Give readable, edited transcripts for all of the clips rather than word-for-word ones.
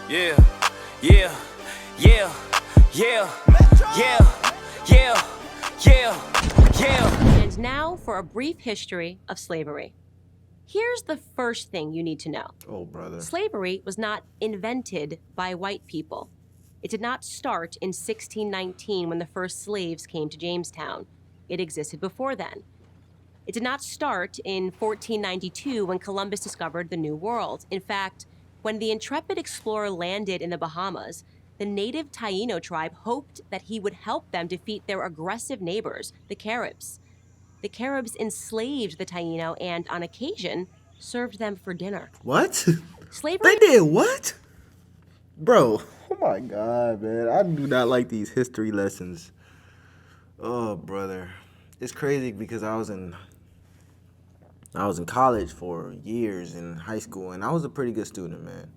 Yeah, yeah, yeah, yeah, yeah, yeah, yeah. And now for a brief history of slavery. Here's the first thing you need to know. Oh, brother. Slavery was not invented by white people. It did not start in 1619 when the first slaves came to Jamestown. It existed before then. It did not start in 1492 when Columbus discovered the New World. In fact, when the intrepid explorer landed in the Bahamas, the native Taino tribe hoped that he would help them defeat their aggressive neighbors, the Caribs. The Caribs enslaved the Taino and, on occasion, served them for dinner. What? Slavery. They did what? Bro, oh my God, man. I do not like these history lessons. Oh, brother. It's crazy because I was in college for years in high school, and I was a pretty good student, man.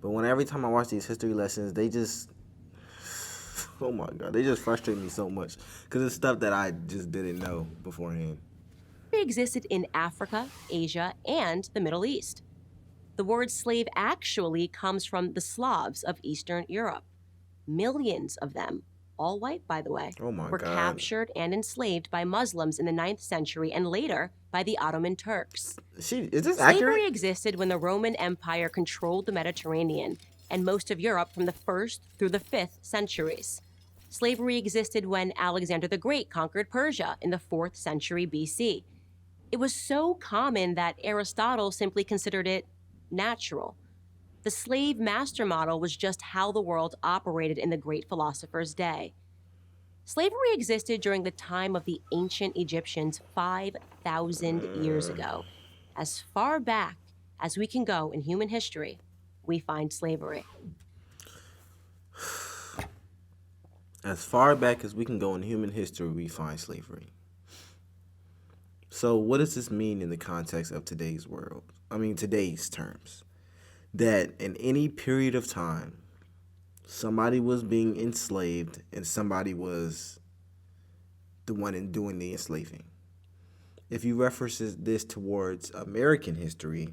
But every time I watch these history lessons, they just, oh my God, they just frustrate me so much because it's stuff that I just didn't know beforehand. Slavery existed in Africa, Asia, and the Middle East. The word slave actually comes from the Slavs of Eastern Europe. Millions of them, all white by the way, were captured and enslaved by Muslims in the 9th century and later by the Ottoman Turks. Is this Slavery accurate? existed when the Roman Empire controlled the Mediterranean and most of Europe from the 1st through the 5th centuries. Slavery existed when Alexander the Great conquered Persia in the 4th century BC. It was so common that Aristotle simply considered it natural. The slave master model was just how the world operated in the great philosopher's day. Slavery existed during the time of the ancient Egyptians 5,000 years ago. As far back as we can go in human history, we find slavery. As far back as we can go in human history, we find slavery. So what does this mean in the context of today's world? I mean, today's terms. That in any period of time, somebody was being enslaved and somebody was the one in doing the enslaving. If you reference this towards American history,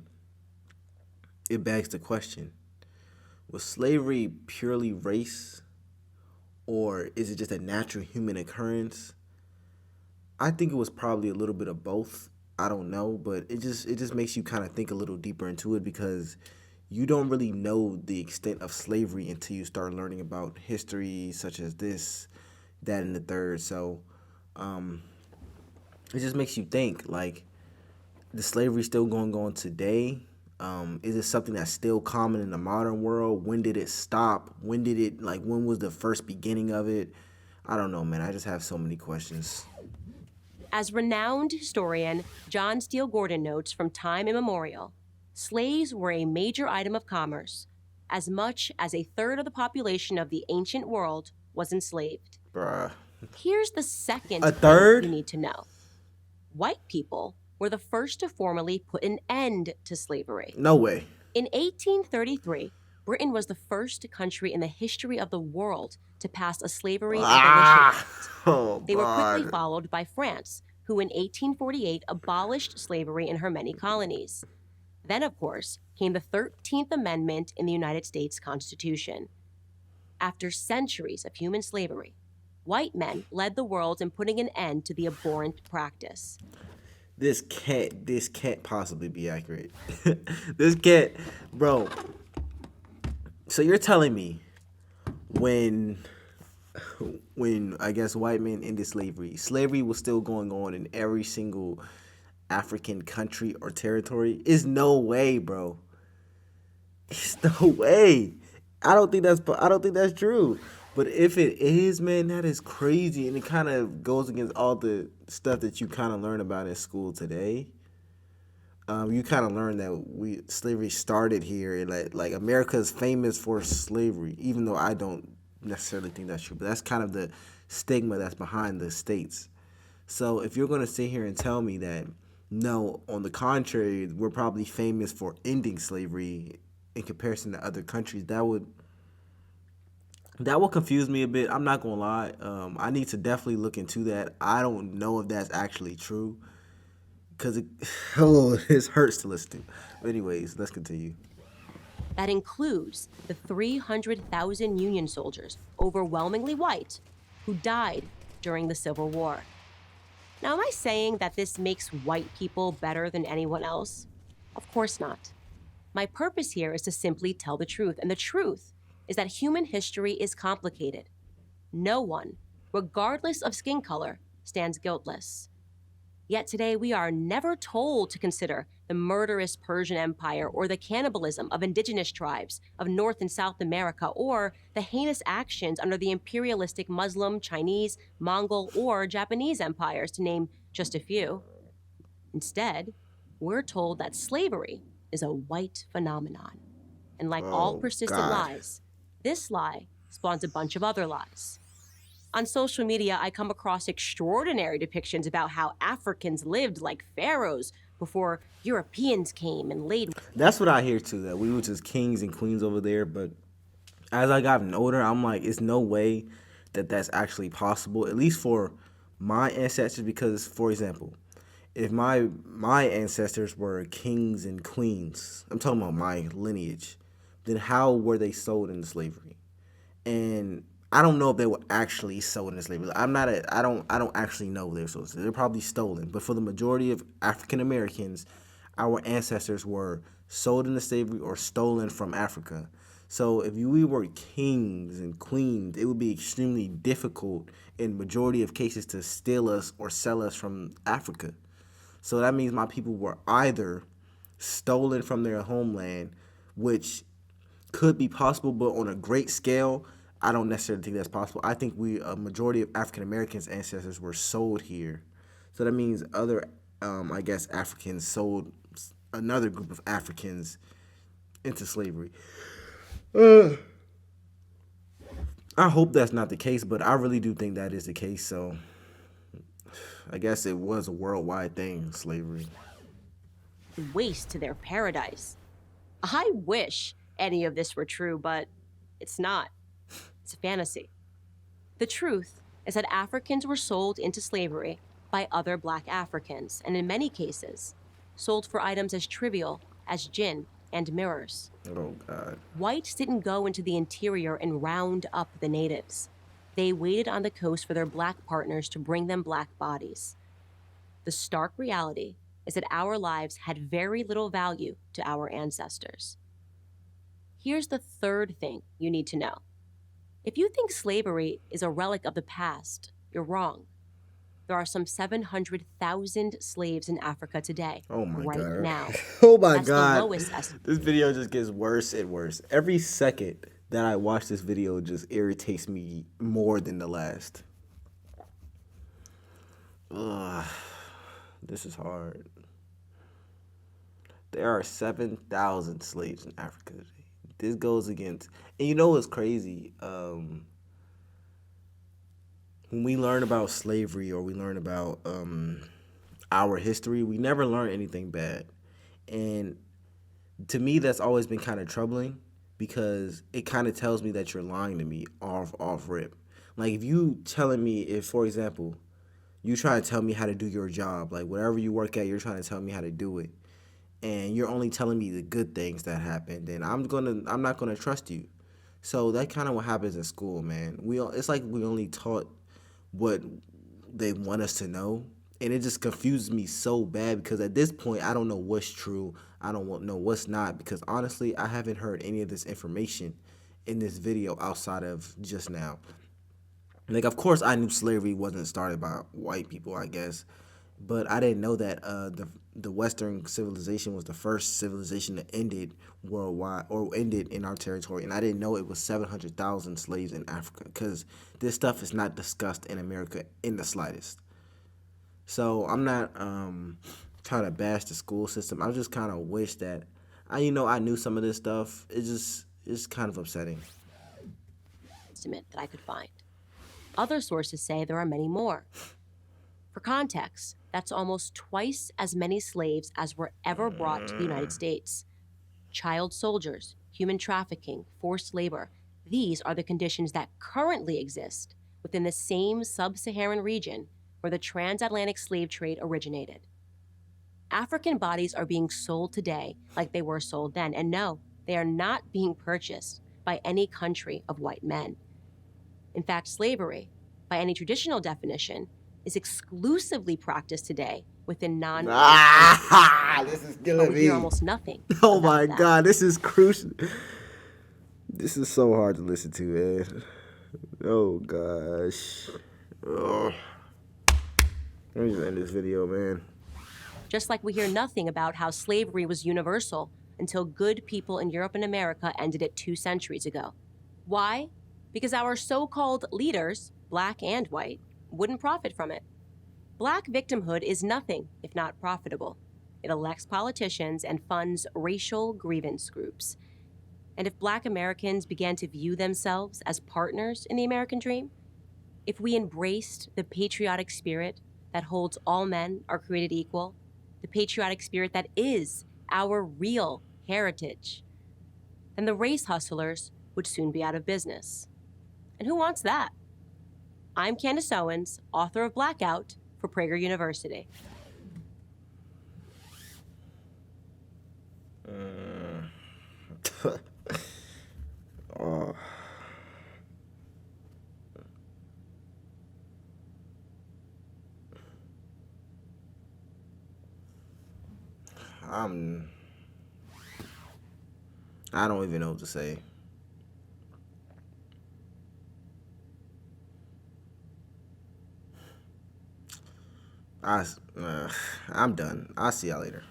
it begs the question, was slavery purely race, or is it just a natural human occurrence? I think it was probably a little bit of both. I don't know, but it just makes you kind of think a little deeper into it because you don't really know the extent of slavery until you start learning about history such as this, that, and the third. So it just makes you think, like, the slavery still going on today? Is it something that's still common in the modern world? When did it stop? When was the first beginning of it? I don't know, man. I just have so many questions. As renowned historian John Steele Gordon notes from time immemorial, slaves were a major item of commerce. As much as a third of the population of the ancient world was enslaved. Bruh. Here's the second A third? thing you need to know. White people were the first to formally put an end to slavery. No way. In 1833, Britain was the first country in the history of the world to pass a slavery abolition act. Oh, They were quickly God. followed by France, who in 1848 abolished slavery in her many colonies. Then, of course, came the 13th Amendment in the United States Constitution. After centuries of human slavery, white men led the world in putting an end to the abhorrent practice. This can't possibly be accurate. This can't, bro. So you're telling me when I guess white men ended slavery was still going on in every single African country or territory? Is no way, bro. It's no way. I don't think that's true. But if it is, man, that is crazy, and it kind of goes against all the stuff that you kind of learn about in school today. You kind of learn that slavery started here, and like America is famous for slavery, even though I don't necessarily think that's true. But that's kind of the stigma that's behind the states. So if you're gonna sit here and tell me that no, on the contrary, we're probably famous for ending slavery in comparison to other countries, that would confuse me a bit. I'm not gonna lie. I need to definitely look into that. I don't know if that's actually true, because it hurts to listen to. But anyways, let's continue. That includes the 300,000 Union soldiers, overwhelmingly white, who died during the Civil War. Now, am I saying that this makes white people better than anyone else? Of course not. My purpose here is to simply tell the truth, and the truth is that human history is complicated. No one, regardless of skin color, stands guiltless. Yet today we are never told to consider the murderous Persian Empire or the cannibalism of indigenous tribes of North and South America or the heinous actions under the imperialistic Muslim, Chinese, Mongol, or Japanese empires, to name just a few. Instead, we're told that slavery is a white phenomenon. And like all persistent lies, this lie spawns a bunch of other lies. On social media, I come across extraordinary depictions about how Africans lived like pharaohs before Europeans came and laid. That's what I hear too, that we were just kings and queens over there. But as I gotten older, I'm like, it's no way that that's actually possible, at least for my ancestors. Because, for example, if my ancestors were kings and queens, I'm talking about my lineage, then how were they sold into slavery? And I don't know if they were actually sold into slavery. I don't actually know if they were sold. They're probably stolen. But for the majority of African Americans, our ancestors were sold into slavery or stolen from Africa. So if we were kings and queens, it would be extremely difficult in majority of cases to steal us or sell us from Africa. So that means my people were either stolen from their homeland, which could be possible, but on a great scale, I don't necessarily think that's possible. I think a majority of African Americans' ancestors were sold here. So that means other, I guess, Africans sold another group of Africans into slavery. I hope that's not the case, but I really do think that is the case. So I guess it was a worldwide thing, slavery. Waste to their paradise. I wish any of this were true, but it's not. It's a fantasy. The truth is that Africans were sold into slavery by other black Africans, and in many cases, sold for items as trivial as gin and mirrors. Oh, God. Whites didn't go into the interior and round up the natives. They waited on the coast for their black partners to bring them black bodies. The stark reality is that our lives had very little value to our ancestors. Here's the third thing you need to know. If you think slavery is a relic of the past, you're wrong. There are some 700,000 slaves in Africa today. Oh my right God. now. Oh my That's God. The lowest estimate. This video just gets worse and worse. Every second that I watch this video just irritates me more than the last. Ugh, this is hard. There are 7,000 slaves in Africa today. This goes against, and you know what's crazy? When we learn about slavery or we learn about our history, we never learn anything bad. And to me, that's always been kind of troubling because it kind of tells me that you're lying to me off rip. Like if you telling me, if for example, you try to tell me how to do your job, like whatever you work at, you're trying to tell me how to do it, and you're only telling me the good things that happened, then I'm not gonna trust you. So that kind of what happens in school, man. It's like we only taught what they want us to know, and it just confuses me so bad because at this point I don't know what's true, I don't know what's not, because honestly I haven't heard any of this information in this video outside of just now. Like, of course I knew slavery wasn't started by white people, I guess, but I didn't know that the Western civilization was the first civilization that ended worldwide or ended in our territory. And I didn't know it was 700,000 slaves in Africa because this stuff is not discussed in America in the slightest. So I'm not trying to bash the school system. I just kind of wish that I knew some of this stuff. It's kind of upsetting. Estimate that I could find. Other sources say there are many more. For context, that's almost twice as many slaves as were ever brought to the United States. Child soldiers, human trafficking, forced labor, these are the conditions that currently exist within the same sub-Saharan region where the transatlantic slave trade originated. African bodies are being sold today like they were sold then, and no, they are not being purchased by any country of white men. In fact, slavery, by any traditional definition, is exclusively practiced today within non-white This is countries. killing But we hear me. almost nothing Oh about my that. God, this is crucial. This is so hard to listen to, man. Oh gosh. Oh. Let me just end this video, man. Just like we hear nothing about how slavery was universal until good people in Europe and America ended it 2 centuries ago. Why? Because our so-called leaders, black and white, wouldn't profit from it. Black victimhood is nothing if not profitable. It elects politicians and funds racial grievance groups. And if black Americans began to view themselves as partners in the American dream, if we embraced the patriotic spirit that holds all men are created equal, the patriotic spirit that is our real heritage, then the race hustlers would soon be out of business. And who wants that? I'm Candace Owens, author of Blackout for Prager University. Oh. I don't even know what to say. I'm done. I'll see y'all later.